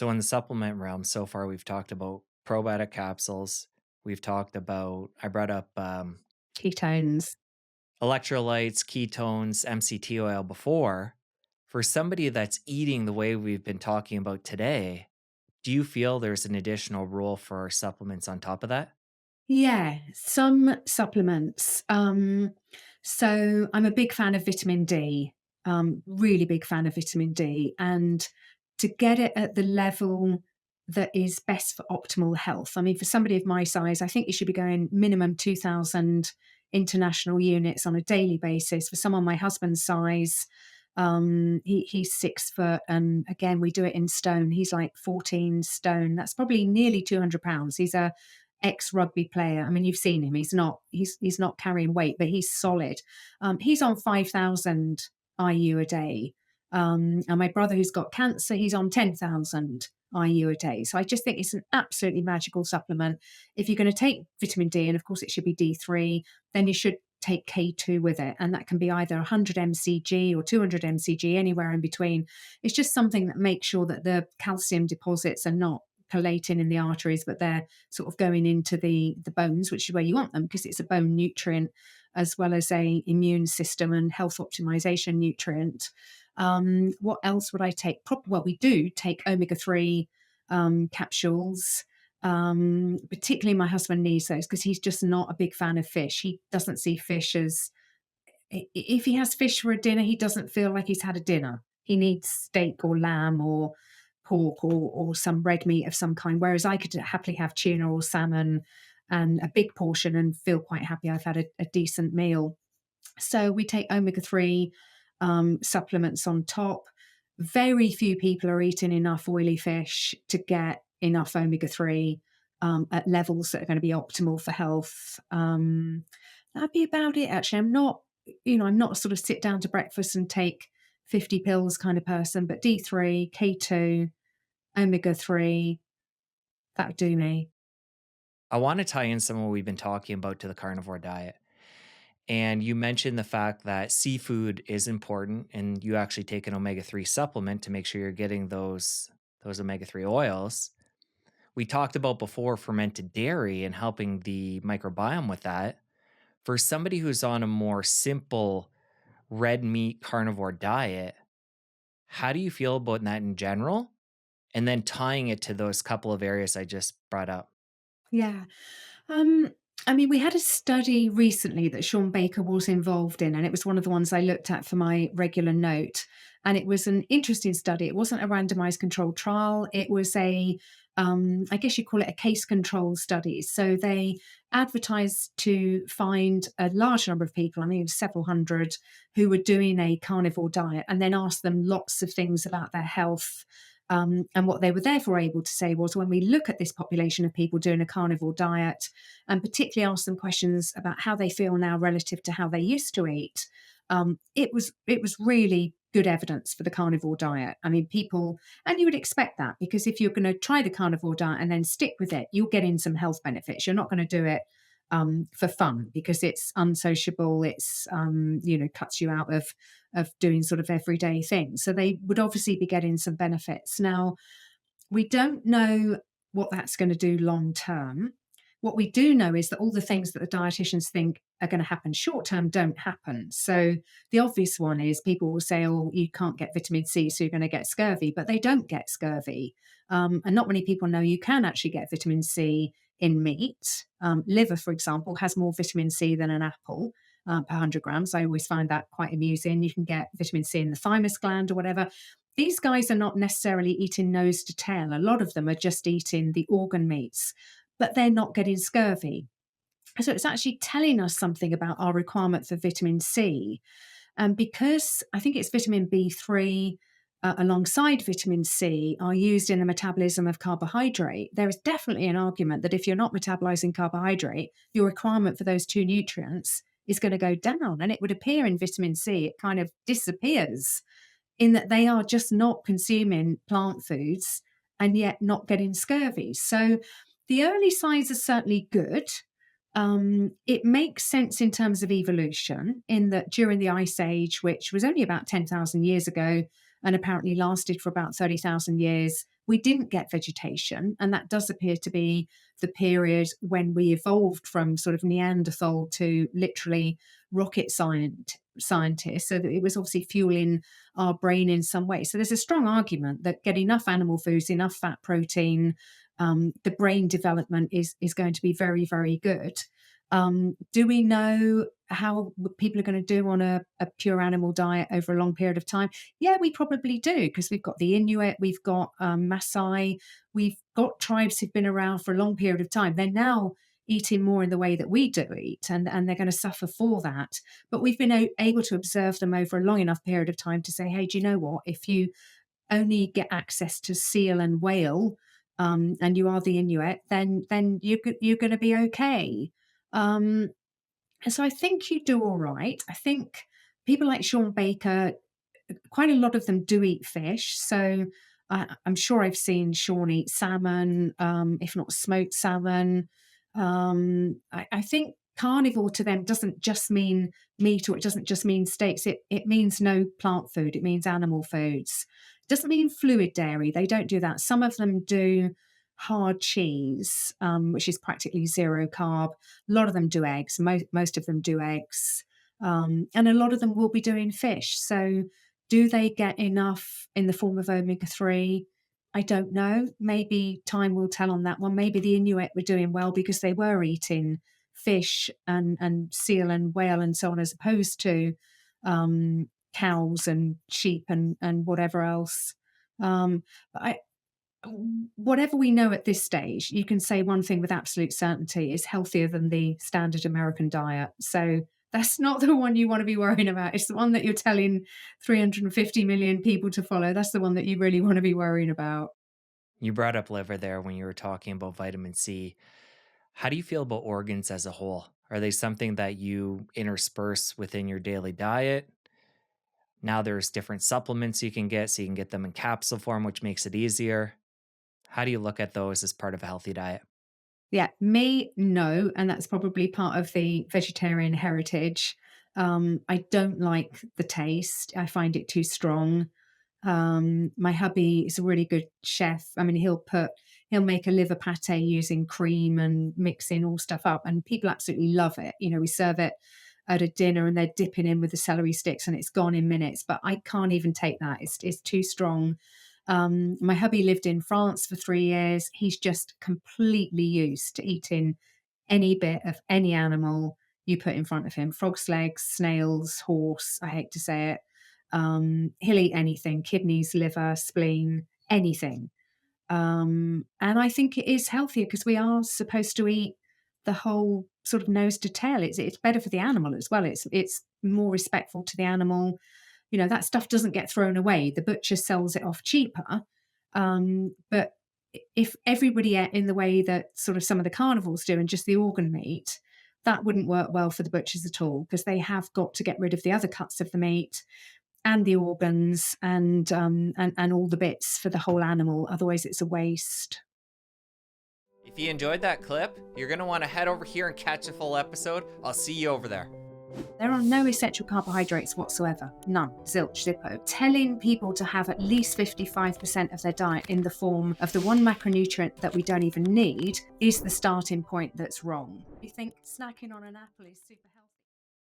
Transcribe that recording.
So in the supplement realm, so far we've talked about probiotic capsules. We've talked about I brought up Ketones. electrolytes, ketones, MCT oil before. For somebody that's eating the way we've been talking about today, do you feel there's an additional role for supplements on top of that? Yeah, some supplements. So I'm a big fan of vitamin D, really big fan of vitamin D. And to get it at the level that is best for optimal health, I mean, for somebody of my size, I think you should be going minimum 2,000 international units on a daily basis. For someone my husband's size, he's 6 foot, and again, we do it in stone. He's like 14 stone. That's probably nearly 200 pounds. He's a ex-rugby player. I mean, you've seen him. He's not carrying weight, but he's solid. He's on 5,000 IU a day. And my brother, who's got cancer, he's on 10,000 IU a day. So I just think it's an absolutely magical supplement. If you're going to take vitamin D, and of course it should be D3, then you should take K2 with it. And that can be either 100 mcg or 200 mcg, anywhere in between. It's just something that makes sure that the calcium deposits are not collating in the arteries, but they're sort of going into the bones, which is where you want them because it's a bone nutrient as well as a immune system and health optimization nutrient. What else would I take? Well, we do take omega-3 capsules. Particularly my husband needs those because he's just not a big fan of fish. He doesn't see fish as, if he has fish for a dinner, he doesn't feel like he's had a dinner. He needs steak or lamb or pork or some red meat of some kind. Whereas I could happily have tuna or salmon and a big portion and feel quite happy I've had a decent meal. So we take omega-3 supplements on top. Very few people are eating enough oily fish to get enough omega-3 at levels that are going to be optimal for health. That'd be about it, actually. I'm not a sort of sit down to breakfast and take 50 pills kind of person, but D3, K2, omega-3, that would do me. I want to tie in some of what we've been talking about to the carnivore diet. And you mentioned the fact that seafood is important and you actually take an omega-3 supplement to make sure you're getting those omega-3 oils. We talked about before fermented dairy and helping the microbiome with that. For somebody who's on a more simple red meat carnivore diet, how do you feel about that in general? And then tying it to those couple of areas I just brought up. Yeah. Um, I mean, we had a study recently that Sean Baker was involved in, and it was one of the ones I looked at for my regular note. And it was an interesting study. It wasn't a randomized controlled trial. It was I guess you call it a case control study. So they advertised to find a large number of people, I mean, several hundred, who were doing a carnivore diet, and then asked them lots of things about their health. And what they were therefore able to say was when we look at this population of people doing a carnivore diet, and particularly ask them questions about how they feel now relative to how they used to eat, it was really good evidence for the carnivore diet. I mean, people, and you would expect that because if you're going to try the carnivore diet and then stick with it, you'll get in some health benefits. You're not going to do it for fun because it's unsociable. It's cuts you out of doing sort of everyday things. So they would obviously be getting some benefits. Now, we don't know what that's going to do long term. What we do know is that all the things that the dietitians think are going to happen short term don't happen. So the obvious one is people will say, "Oh, you can't get vitamin C, so you're going to get scurvy," but they don't get scurvy. And not many people know you can actually get vitamin C in meat. Liver, for example, has more vitamin C than an apple. Per 100 grams. I always find that quite amusing. You can get vitamin C in the thymus gland or whatever. These guys are not necessarily eating nose to tail. A lot of them are just eating the organ meats, but they're not getting scurvy. So it's actually telling us something about our requirement for vitamin C. And because I think it's vitamin B3 alongside vitamin C are used in the metabolism of carbohydrate, there is definitely an argument that if you're not metabolizing carbohydrate, your requirement for those two nutrients is going to go down. And it would appear in vitamin C, it kind of disappears in that they are just not consuming plant foods and yet not getting scurvy. So the early signs are certainly good. It makes sense in terms of evolution, in that during the Ice Age, which was only about 10,000 years ago and apparently lasted for about 30,000 years, we didn't get vegetation, and that does appear to be the period when we evolved from sort of Neanderthal to literally scientists, so that it was obviously fueling our brain in some way. So there's a strong argument that get enough animal foods, enough fat, protein, the brain development is going to be very, very good. Do we know how people are going to do on a pure animal diet over a long period of time? Yeah, we probably do, because we've got the Inuit, we've got Maasai, we've got tribes who've been around for a long period of time. They're now eating more in the way that we do eat, and they're going to suffer for that. But we've been able to observe them over a long enough period of time to say, hey, do you know what? If you only get access to seal and whale, and you are the Inuit, then you're going to be okay. Um, and so I think you do all right. I think people like Sean Baker, quite a lot of them do eat fish. So I'm sure I've seen Sean eat salmon, if not smoked salmon. I think carnivore to them doesn't just mean meat, or it doesn't just mean steaks. It means no plant food. It means animal foods. It doesn't mean fluid dairy. They don't do that. Some of them do hard cheese, which is practically zero carb. A lot of them do eggs. Most of them do eggs. And a lot of them will be doing fish. So do they get enough in the form of omega-3? I don't know. Maybe time will tell on that one. Maybe the Inuit were doing well because they were eating fish and seal and whale and so on, as opposed to cows and sheep and whatever else. But whatever we know at this stage, you can say one thing with absolute certainty: is healthier than the standard American diet. So that's not the one you want to be worrying about. It's the one that you're telling 350 million people to follow. That's the one that you really want to be worrying about. You brought up liver there when you were talking about vitamin C. How do you feel about organs as a whole? Are they something that you intersperse within your daily diet? Now there's different supplements you can get, so you can get them in capsule form, which makes it easier. How do you look at those as part of a healthy diet? Yeah, me, no, and that's probably part of the vegetarian heritage. I don't like the taste. I find it too strong. My hubby is a really good chef. I mean, he'll make a liver pate using cream and mixing all stuff up, and people absolutely love it. You know, we serve it at a dinner and they're dipping in with the celery sticks and it's gone in minutes. But I can't even take that. It's too strong. My hubby lived in France for 3 years. He's just completely used to eating any bit of any animal you put in front of him: frog's legs, snails, horse. I hate to say it. He'll eat anything: kidneys, liver, spleen, anything. And I think it is healthier because we are supposed to eat the whole sort of nose to tail. It's better for the animal as well. It's more respectful to the animal. You know, that stuff doesn't get thrown away. The butcher sells it off cheaper. But if everybody ate in the way that sort of some of the carnivores do, and just the organ meat, that wouldn't work well for the butchers at all, because they have got to get rid of the other cuts of the meat and the organs and all the bits for the whole animal. Otherwise, it's a waste. If you enjoyed that clip, you're going to want to head over here and catch a full episode. I'll see you over there. There are no essential carbohydrates whatsoever. None. Zilch, zippo. Telling people to have at least 55% of their diet in the form of the one macronutrient that we don't even need is the starting point that's wrong. You think snacking on an apple is super healthy?